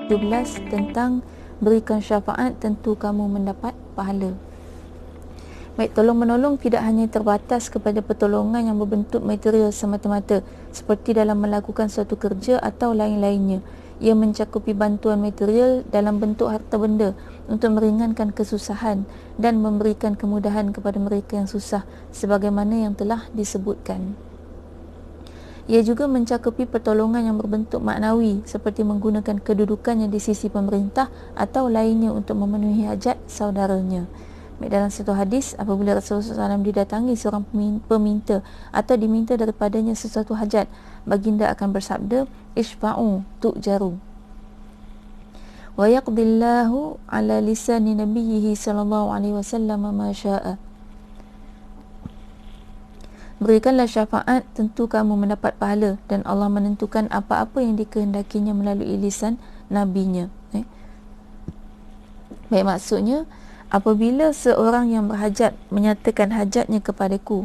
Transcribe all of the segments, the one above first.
17 tentang berikan syafaat, tentu kamu mendapat pahala. Baik, tolong menolong tidak hanya terbatas kepada pertolongan yang berbentuk material semata-mata seperti dalam melakukan suatu kerja atau lain-lainnya. Ia mencakupi bantuan material dalam bentuk harta benda untuk meringankan kesusahan dan memberikan kemudahan kepada mereka yang susah sebagaimana yang telah disebutkan. Ia juga mencakupi pertolongan yang berbentuk maknawi seperti menggunakan kedudukannya di sisi pemerintah atau lainnya untuk memenuhi hajat saudaranya. Dalam satu hadis, apabila Rasulullah SAW didatangi seorang peminta atau diminta daripadanya sesuatu hajat, baginda akan bersabda, Ishfa'u tu'jaru. Wa yaqdillahu ala lisani nabiyyihi sallallahu alaihi wasallam ma sya'a. Berikanlah syafaat, tentu kamu mendapat pahala, dan Allah menentukan apa-apa yang dikehendakinya melalui lisan nabinya. Baik, maksudnya apabila seorang yang berhajat menyatakan hajatnya kepadaku,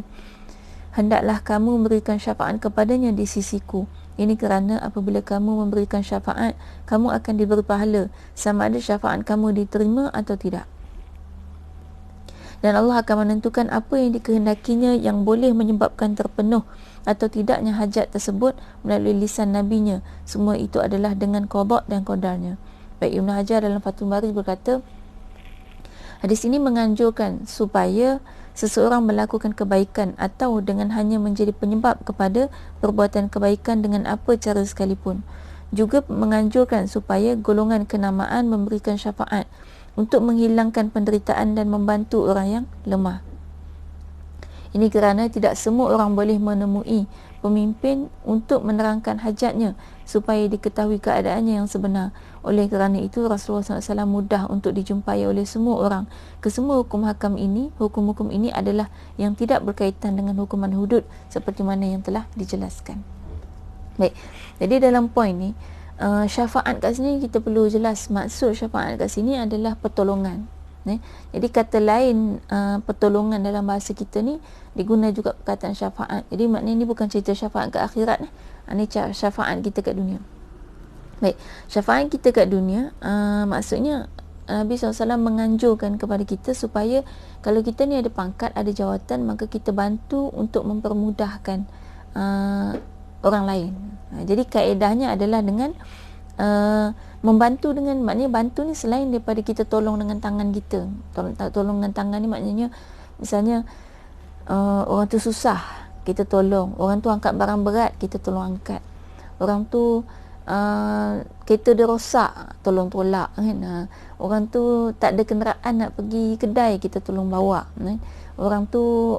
hendaklah kamu memberikan syafaat kepadanya di sisiku. Ini kerana apabila kamu memberikan syafaat, kamu akan diberi pahala sama ada syafaat kamu diterima atau tidak. Dan Allah akan menentukan apa yang dikehendakinya yang boleh menyebabkan terpenuh atau tidaknya hajat tersebut melalui lisan nabinya. Semua itu adalah dengan qada dan qadarnya. Baik, Ibn Hajar dalam Fathul Bari berkata, hadis ini menganjurkan supaya seseorang melakukan kebaikan atau dengan hanya menjadi penyebab kepada perbuatan kebaikan dengan apa cara sekalipun. Juga menganjurkan supaya golongan kenamaan memberikan syafaat untuk menghilangkan penderitaan dan membantu orang yang lemah. Ini kerana tidak semua orang boleh menemui pemimpin untuk menerangkan hajatnya supaya diketahui keadaannya yang sebenar. Oleh kerana itu Rasulullah SAW mudah untuk dijumpai oleh semua orang. Kesemua hukum-hukum ini adalah yang tidak berkaitan dengan hukuman hudud seperti mana yang telah dijelaskan. Baik, jadi dalam poin ni syafaat kat sini kita perlu jelas maksud syafaat kat sini adalah pertolongan. Jadi kata lain pertolongan dalam bahasa kita ni diguna juga perkataan syafaat. Jadi maknanya ni bukan cerita syafaat ke akhirat ni. Ini syafaat kita kat dunia. Baik, syafaat kita kat dunia maksudnya Nabi SAW menganjurkan kepada kita supaya kalau kita ni ada pangkat, ada jawatan, maka kita bantu untuk mempermudahkan orang lain. Jadi kaedahnya adalah dengan membantu dengan, maknanya bantu ni selain daripada kita tolong dengan tangan kita. Tolong dengan tangan ni maknanya misalnya orang tu susah, kita tolong. Orang tu angkat barang berat, kita tolong angkat. Orang tu kereta dia rosak, tolong tolak kan. Orang tu tak ada kenderaan nak pergi kedai, kita tolong bawa kan. Orang tu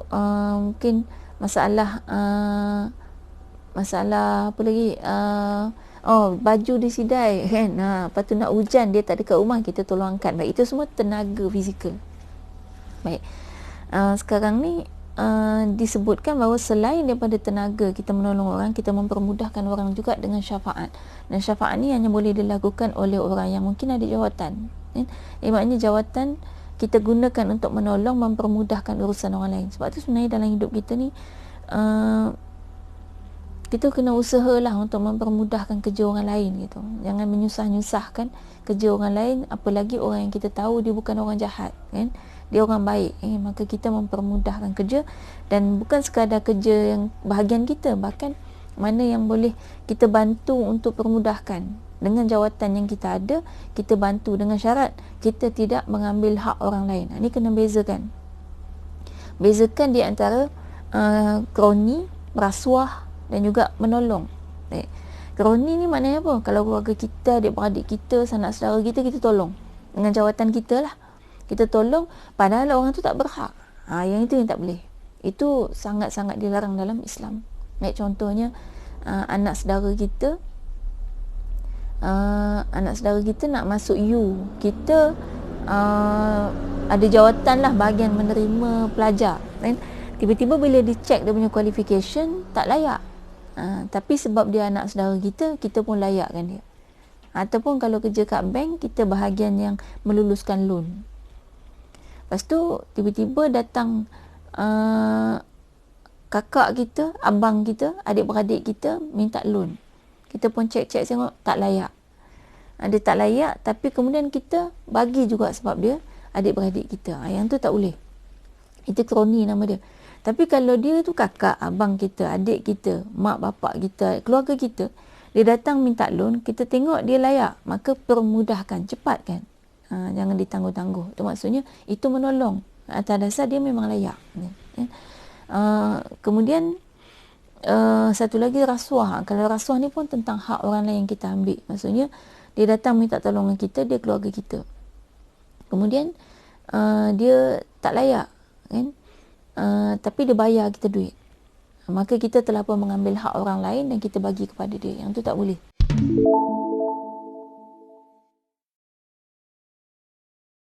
mungkin masalah apa lagi, baju disidai kan, lepas tu nak hujan dia tak ada kat rumah, kita tolong angkat. Baik, itu semua tenaga fizikal. Baik, sekarang ni disebutkan bahawa selain daripada tenaga kita menolong orang, kita mempermudahkan orang juga dengan syafaat. Dan syafaat ni hanya boleh dilakukan oleh orang yang mungkin ada jawatan kan? Maknanya jawatan kita gunakan untuk menolong, mempermudahkan urusan orang lain. Sebab tu sebenarnya dalam hidup kita ni kita kena usahalah untuk mempermudahkan kerja orang lain gitu. Jangan menyusah-nyusahkan kerja orang lain, apalagi orang yang kita tahu dia bukan orang jahat kan, dia orang baik. Maka kita mempermudahkan kerja, dan bukan sekadar kerja yang bahagian kita, bahkan mana yang boleh kita bantu untuk permudahkan dengan jawatan yang kita ada, kita bantu dengan syarat kita tidak mengambil hak orang lain. Ini kena bezakan di antara kroni, rasuah dan juga menolong. Kroni ni maknanya apa? Kalau keluarga kita, adik-beradik kita, sanak saudara kita, kita tolong dengan jawatan kita lah. Kita tolong padahal orang tu tak berhak. Yang itu yang tak boleh. Itu sangat-sangat dilarang dalam Islam. Baik, contohnya anak saudara kita nak masuk U, kita ada jawatan lah bahagian menerima pelajar kan? Tiba-tiba bila dicek dia punya qualification tak layak, tapi sebab dia anak saudara kita, kita pun layakkan dia. Ataupun kalau kerja kat bank, kita bahagian yang meluluskan loan. Lepas tu tiba-tiba datang kakak kita, abang kita, adik-beradik kita minta loan. Kita pun cek-cek tengok tak layak. dia tak layak, tapi kemudian kita bagi juga sebab dia adik-beradik kita. Yang tu tak boleh. Itu kroni nama dia. Tapi kalau dia tu kakak, abang kita, adik kita, mak bapak kita, keluarga kita, dia datang minta loan, kita tengok dia layak, maka permudahkan, cepat kan. Jangan ditangguh-tangguh. Itu maksudnya itu menolong atas dasar dia memang layak. Kemudian satu lagi rasuah. Kalau rasuah ni pun tentang hak orang lain yang kita ambil. Maksudnya dia datang minta tolongan kita, dia keluarga kita. Kemudian dia tak layak kan. Tapi dia bayar kita duit, maka kita telah pun mengambil hak orang lain dan kita bagi kepada dia. Yang tu tak boleh.